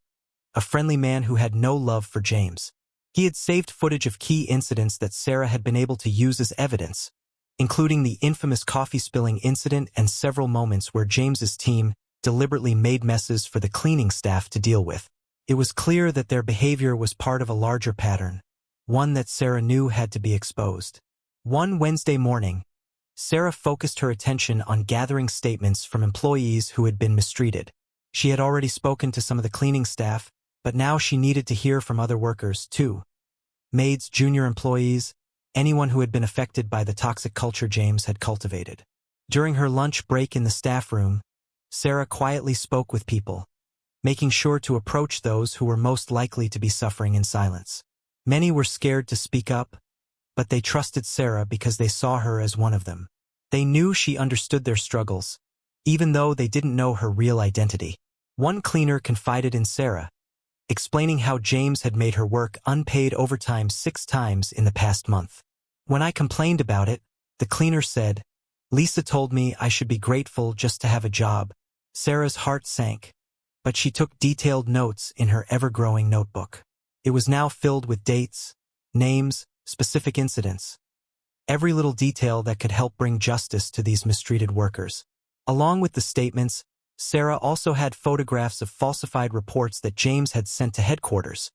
a friendly man who had no love for James. He had saved footage of key incidents that Sarah had been able to use as evidence, including the infamous coffee spilling incident and several moments where James's team deliberately made messes for the cleaning staff to deal with. It was clear that their behavior was part of a larger pattern, one that Sarah knew had to be exposed. One Wednesday morning, Sarah focused her attention on gathering statements from employees who had been mistreated. She had already spoken to some of the cleaning staff, but now she needed to hear from other workers, too. Maids, junior employees, anyone who had been affected by the toxic culture James had cultivated. During her lunch break in the staff room, Sarah quietly spoke with people, making sure to approach those who were most likely to be suffering in silence. Many were scared to speak up, but they trusted Sarah because they saw her as one of them. They knew she understood their struggles, even though they didn't know her real identity. One cleaner confided in Sarah, explaining how James had made her work unpaid overtime 6 times in the past month. When I complained about it, the cleaner said, "Lisa told me I should be grateful just to have a job." Sarah's heart sank, but she took detailed notes in her ever-growing notebook. It was now filled with dates, names, specific incidents, every little detail that could help bring justice to these mistreated workers. Along with the statements, Sarah also had photographs of falsified reports that James had sent to headquarters,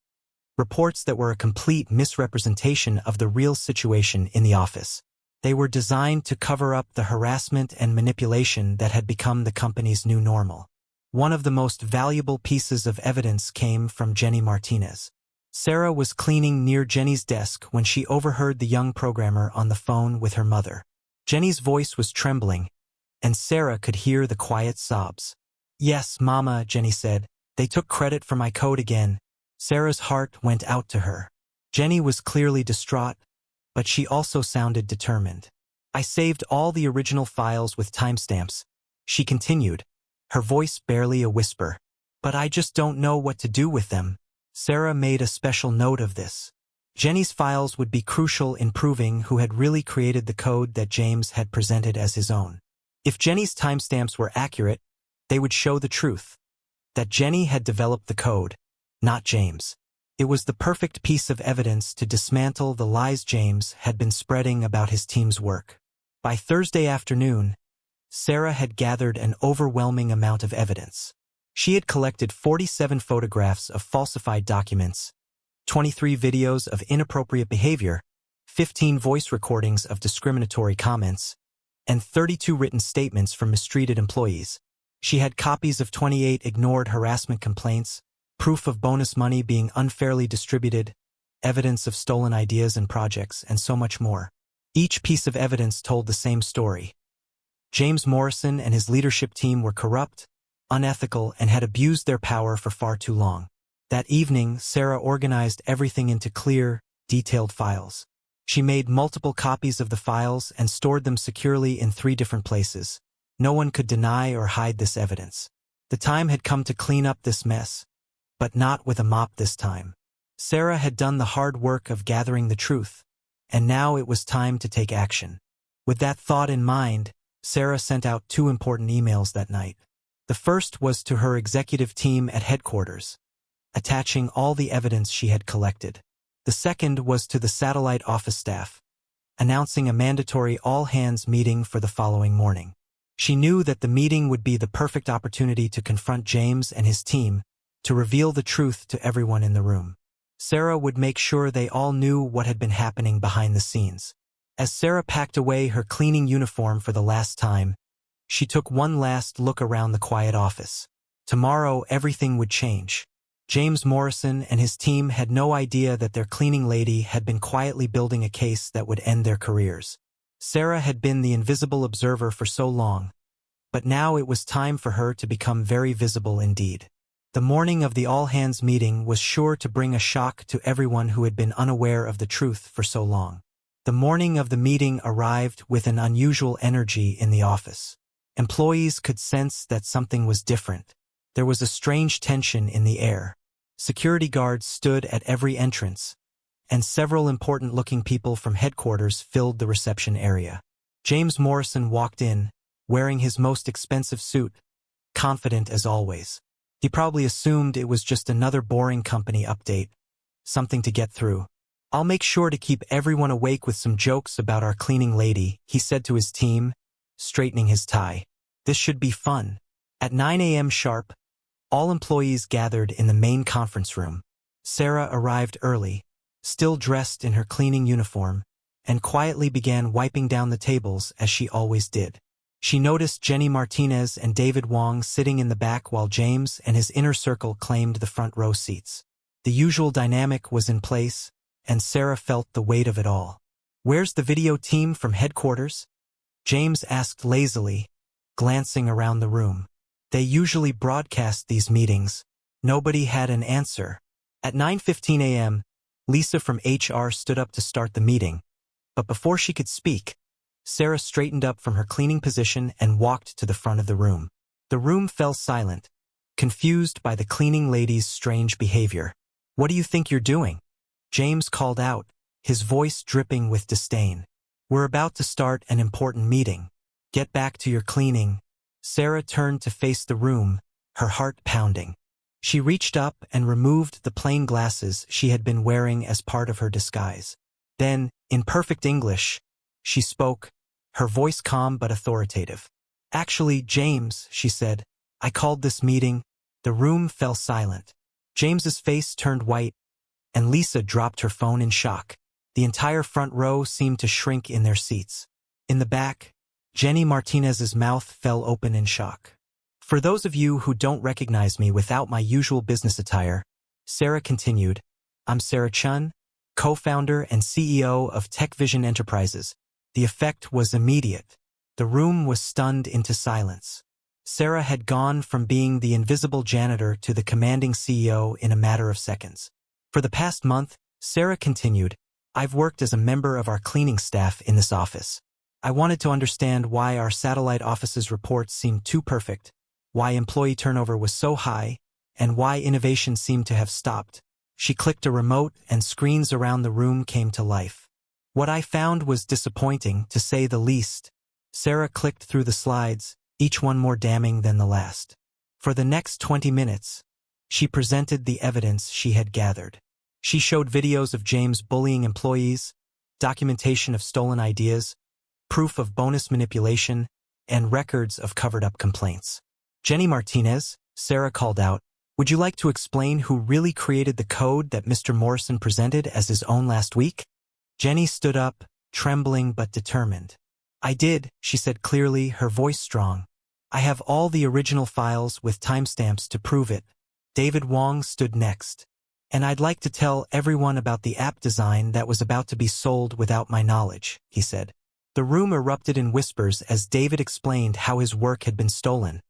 reports that were a complete misrepresentation of the real situation in the office. They were designed to cover up the harassment and manipulation that had become the company's new normal. One of the most valuable pieces of evidence came from Jenny Martinez. Sarah was cleaning near Jenny's desk when she overheard the young programmer on the phone with her mother. Jenny's voice was trembling, and Sarah could hear the quiet sobs. "Yes, Mama," Jenny said. "They took credit for my code again." Sarah's heart went out to her. Jenny was clearly distraught, but she also sounded determined. "I saved all the original files with timestamps," she continued, her voice barely a whisper. "But I just don't know what to do with them." Sarah made a special note of this. Jenny's files would be crucial in proving who had really created the code that James had presented as his own. If Jenny's timestamps were accurate, they would show the truth, that Jenny had developed the code, not James. It was the perfect piece of evidence to dismantle the lies James had been spreading about his team's work. By Thursday afternoon, Sarah had gathered an overwhelming amount of evidence. She had collected 47 photographs of falsified documents, 23 videos of inappropriate behavior, 15 voice recordings of discriminatory comments, and 32 written statements from mistreated employees. She had copies of 28 ignored harassment complaints, proof of bonus money being unfairly distributed, evidence of stolen ideas and projects, and so much more. Each piece of evidence told the same story. James Morrison and his leadership team were corrupt, unethical, and had abused their power for far too long. That evening, Sarah organized everything into clear, detailed files. She made multiple copies of the files and stored them securely in 3 different places. No one could deny or hide this evidence. The time had come to clean up this mess, but not with a mop this time. Sarah had done the hard work of gathering the truth, and now it was time to take action. With that thought in mind, Sarah sent out 2 important emails that night. The first was to her executive team at headquarters, attaching all the evidence she had collected. The second was to the satellite office staff, announcing a mandatory all-hands meeting for the following morning. She knew that the meeting would be the perfect opportunity to confront James and his team, to reveal the truth to everyone in the room. Sarah would make sure they all knew what had been happening behind the scenes. As Sarah packed away her cleaning uniform for the last time, she took one last look around the quiet office. Tomorrow, everything would change. James Morrison and his team had no idea that their cleaning lady had been quietly building a case that would end their careers. Sarah had been the invisible observer for so long, but now it was time for her to become very visible indeed. The morning of the all-hands meeting was sure to bring a shock to everyone who had been unaware of the truth for so long. The morning of the meeting arrived with an unusual energy in the office. Employees could sense that something was different. There was a strange tension in the air. Security guards stood at every entrance, and several important-looking people from headquarters filled the reception area. James Morrison walked in, wearing his most expensive suit, confident as always. He probably assumed it was just another boring company update, something to get through. "I'll make sure to keep everyone awake with some jokes about our cleaning lady," he said to his team, straightening his tie. "This should be fun." At 9 a.m. sharp, all employees gathered in the main conference room. Sarah arrived early, still dressed in her cleaning uniform, and quietly began wiping down the tables as she always did. She noticed Jenny Martinez and David Wong sitting in the back while James and his inner circle claimed the front row seats. The usual dynamic was in place, and Sarah felt the weight of it all. "Where's the video team from headquarters?" James asked lazily, glancing around the room. They usually broadcast these meetings. Nobody had an answer. At 9:15 a.m., Lisa from HR stood up to start the meeting, but before she could speak, Sarah straightened up from her cleaning position and walked to the front of the room. The room fell silent, confused by the cleaning lady's strange behavior. "What do you think you're doing?" James called out, his voice dripping with disdain. "We're about to start an important meeting. Get back to your cleaning." Sarah turned to face the room, her heart pounding. She reached up and removed the plain glasses she had been wearing as part of her disguise. Then, in perfect English, she spoke, her voice calm but authoritative. "Actually, James," she said, "I called this meeting." The room fell silent. James's face turned white, and Lisa dropped her phone in shock. The entire front row seemed to shrink in their seats. In the back, Jenny Martinez's mouth fell open in shock. "For those of you who don't recognize me without my usual business attire," Sarah continued, "I'm Sarah Chun, co-founder and CEO of TechVision Enterprises." The effect was immediate. The room was stunned into silence. Sarah had gone from being the invisible janitor to the commanding CEO in a matter of seconds. "For the past month," Sarah continued, "I've worked as a member of our cleaning staff in this office. I wanted to understand why our satellite office's reports seemed too perfect, why employee turnover was so high, and why innovation seemed to have stopped." She clicked a remote and screens around the room came to life. "What I found was disappointing, to say the least." Sarah clicked through the slides, each one more damning than the last. For the next 20 minutes, she presented the evidence she had gathered. She showed videos of James bullying employees, documentation of stolen ideas, proof of bonus manipulation, and records of covered-up complaints. "Jenny Martinez," Sarah called out, "would you like to explain who really created the code that Mr. Morrison presented as his own last week?" Jenny stood up, trembling but determined. "I did," she said clearly, her voice strong. "I have all the original files with timestamps to prove it." David Wong stood next. "And I'd like to tell everyone about the app design that was about to be sold without my knowledge," he said. The room erupted in whispers as David explained how his work had been stolen.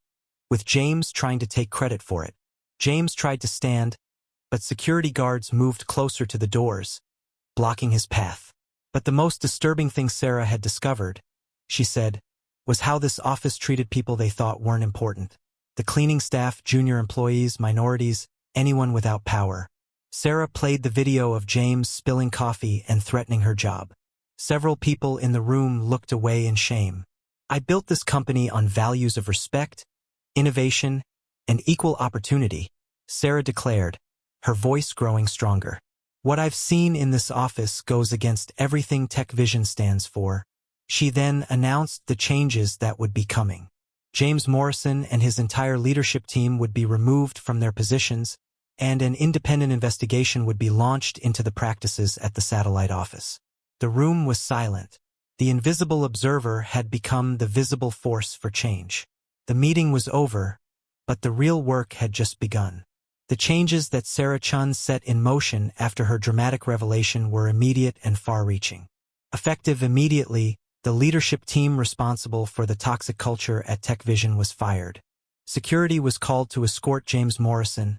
with James trying to take credit for it. James tried to stand, but security guards moved closer to the doors, blocking his path. But the most disturbing thing Sarah had discovered, she said, was how this office treated people they thought weren't important. The cleaning staff, junior employees, minorities, anyone without power. Sarah played the video of James spilling coffee and threatening her job. Several people in the room looked away in shame. I built this company on values of respect, innovation, and equal opportunity, Sarah declared, her voice growing stronger. What I've seen in this office goes against everything Tech Vision stands for. She then announced the changes that would be coming. James Morrison and his entire leadership team would be removed from their positions, and an independent investigation would be launched into the practices at the satellite office. The room was silent. The invisible observer had become the visible force for change. The meeting was over, but the real work had just begun. The changes that Sarah Chun set in motion after her dramatic revelation were immediate and far-reaching. Effective immediately, the leadership team responsible for the toxic culture at Tech Vision was fired. Security was called to escort James Morrison,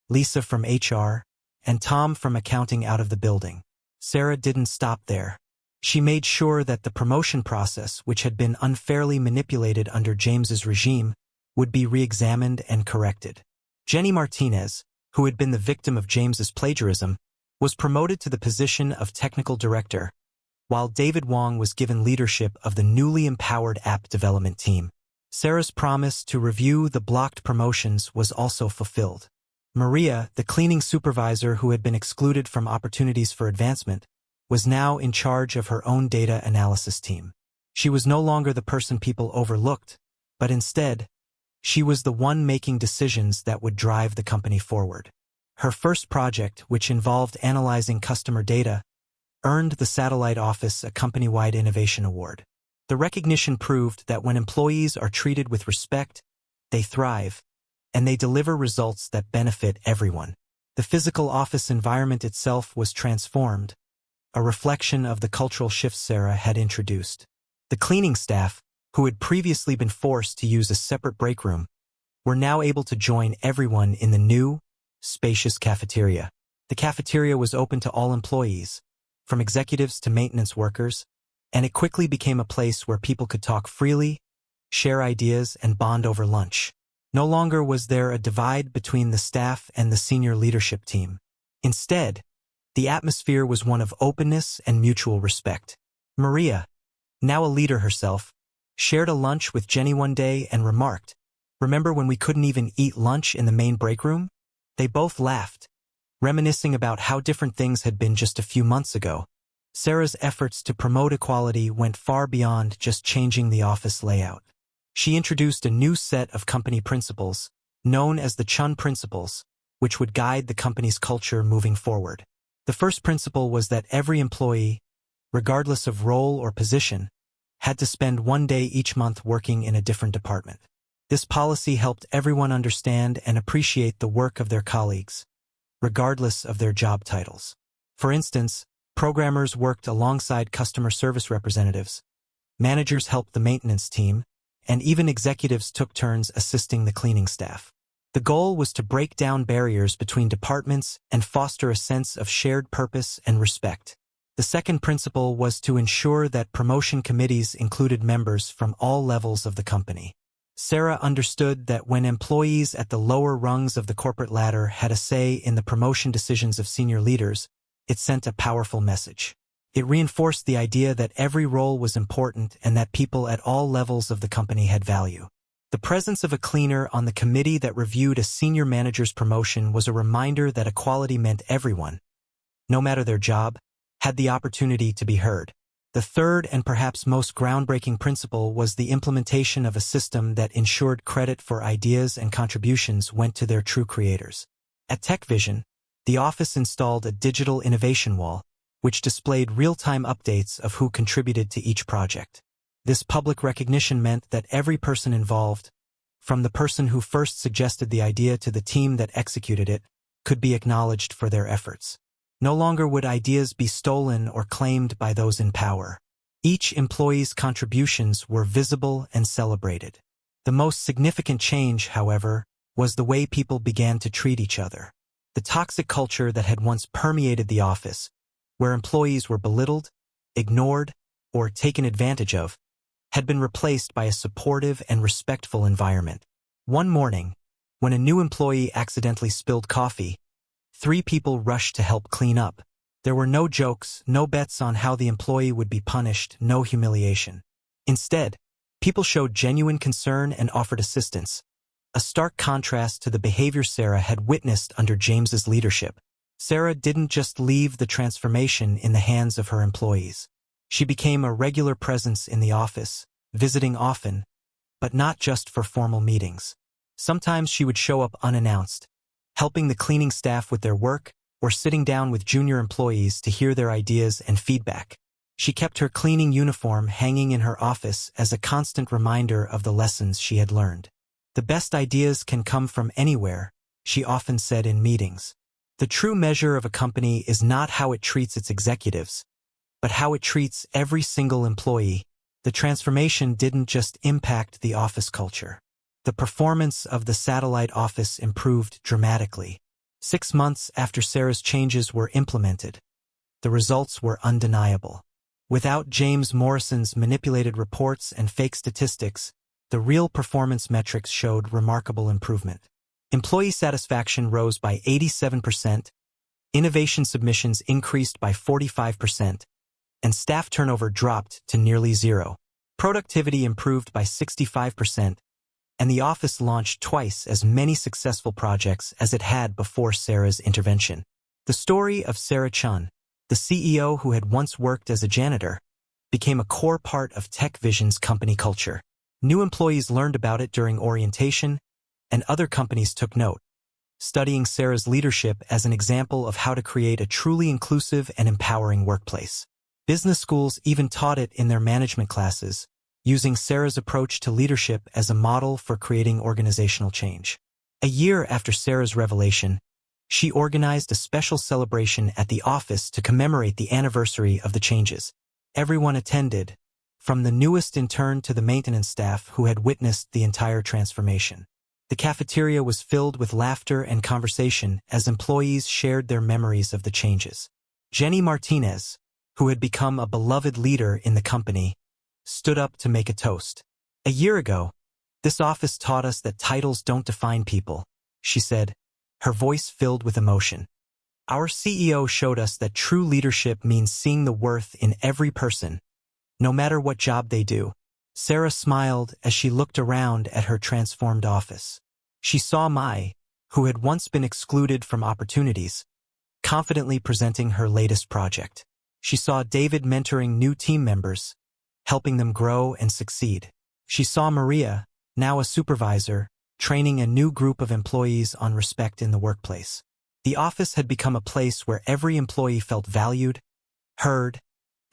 Lisa from HR, and Tom from accounting out of the building. Sarah didn't stop there. She made sure that the promotion process, which had been unfairly manipulated under James's regime, would be re-examined and corrected. Jenny Martinez, who had been the victim of James's plagiarism, was promoted to the position of technical director, while David Wong was given leadership of the newly empowered app development team. Sarah's promise to review the blocked promotions was also fulfilled. Maria, the cleaning supervisor who had been excluded from opportunities for advancement, was now in charge of her own data analysis team. She was no longer the person people overlooked, but instead, she was the one making decisions that would drive the company forward. Her first project, which involved analyzing customer data, earned the satellite office a company-wide innovation award. The recognition proved that when employees are treated with respect, they thrive, and they deliver results that benefit everyone. The physical office environment itself was transformed, a reflection of the cultural shifts Sarah had introduced. The cleaning staff, who had previously been forced to use a separate break room, were now able to join everyone in the new, spacious cafeteria. The cafeteria was open to all employees, from executives to maintenance workers, and it quickly became a place where people could talk freely, share ideas, and bond over lunch. No longer was there a divide between the staff and the senior leadership team. Instead, the atmosphere was one of openness and mutual respect. Maria, now a leader herself, shared a lunch with Jenny one day and remarked, "Remember when we couldn't even eat lunch in the main break room?" They both laughed, reminiscing about how different things had been just a few months ago. Sarah's efforts to promote equality went far beyond just changing the office layout. She introduced a new set of company principles, known as the Chun Principles, which would guide the company's culture moving forward. The first principle was that every employee, regardless of role or position, had to spend one day each month working in a different department. This policy helped everyone understand and appreciate the work of their colleagues, regardless of their job titles. For instance, programmers worked alongside customer service representatives, managers helped the maintenance team, and even executives took turns assisting the cleaning staff. The goal was to break down barriers between departments and foster a sense of shared purpose and respect. The second principle was to ensure that promotion committees included members from all levels of the company. Sarah understood that when employees at the lower rungs of the corporate ladder had a say in the promotion decisions of senior leaders, it sent a powerful message. It reinforced the idea that every role was important and that people at all levels of the company had value. The presence of a cleaner on the committee that reviewed a senior manager's promotion was a reminder that equality meant everyone, no matter their job, had the opportunity to be heard. The third and perhaps most groundbreaking principle was the implementation of a system that ensured credit for ideas and contributions went to their true creators. At TechVision, the office installed a digital innovation wall, which displayed real-time updates of who contributed to each project. This public recognition meant that every person involved, from the person who first suggested the idea to the team that executed it, could be acknowledged for their efforts. No longer would ideas be stolen or claimed by those in power. Each employee's contributions were visible and celebrated. The most significant change, however, was the way people began to treat each other. The toxic culture that had once permeated the office, where employees were belittled, ignored, or taken advantage of, had been replaced by a supportive and respectful environment. One morning, when a new employee accidentally spilled coffee, 3 people rushed to help clean up. There were no jokes, no bets on how the employee would be punished, no humiliation. Instead, people showed genuine concern and offered assistance, a stark contrast to the behavior Sarah had witnessed under James's leadership. Sarah didn't just leave the transformation in the hands of her employees. She became a regular presence in the office, visiting often, but not just for formal meetings. Sometimes she would show up unannounced, helping the cleaning staff with their work or sitting down with junior employees to hear their ideas and feedback. She kept her cleaning uniform hanging in her office as a constant reminder of the lessons she had learned. The best ideas can come from anywhere, she often said in meetings. The true measure of a company is not how it treats its executives, but how it treats every single employee. The transformation didn't just impact the office culture. The performance of the satellite office improved dramatically. 6 months after Sarah's changes were implemented, the results were undeniable. Without James Morrison's manipulated reports and fake statistics, the real performance metrics showed remarkable improvement. Employee satisfaction rose by 87%, innovation submissions increased by 45%, and staff turnover dropped to nearly zero. Productivity improved by 65%, and the office launched twice as many successful projects as it had before Sarah's intervention. The story of Sarah Chun, the CEO who had once worked as a janitor, became a core part of TechVision's company culture. New employees learned about it during orientation, and other companies took note, studying Sarah's leadership as an example of how to create a truly inclusive and empowering workplace. Business schools even taught it in their management classes, using Sarah's approach to leadership as a model for creating organizational change. A year after Sarah's revelation, she organized a special celebration at the office to commemorate the anniversary of the changes. Everyone attended, from the newest intern to the maintenance staff who had witnessed the entire transformation. The cafeteria was filled with laughter and conversation as employees shared their memories of the changes. Jenny Martinez, who had become a beloved leader in the company, stood up to make a toast. "A year ago, this office taught us that titles don't define people," she said, her voice filled with emotion. "Our CEO showed us that true leadership means seeing the worth in every person, no matter what job they do." Sarah smiled as she looked around at her transformed office. She saw Mai, who had once been excluded from opportunities, confidently presenting her latest project. She saw David mentoring new team members, helping them grow and succeed. She saw Maria, now a supervisor, training a new group of employees on respect in the workplace. The office had become a place where every employee felt valued, heard,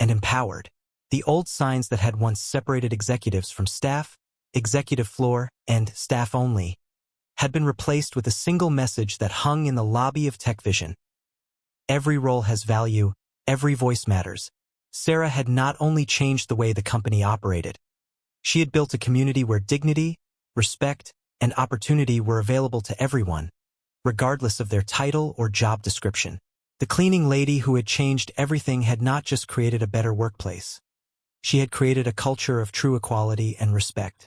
and empowered. The old signs that had once separated executives from staff, executive floor, and staff only, had been replaced with a single message that hung in the lobby of TechVision. Every role has value, every voice matters. Sarah had not only changed the way the company operated, she had built a community where dignity, respect, and opportunity were available to everyone, regardless of their title or job description. The cleaning lady who had changed everything had not just created a better workplace. She had created a culture of true equality and respect.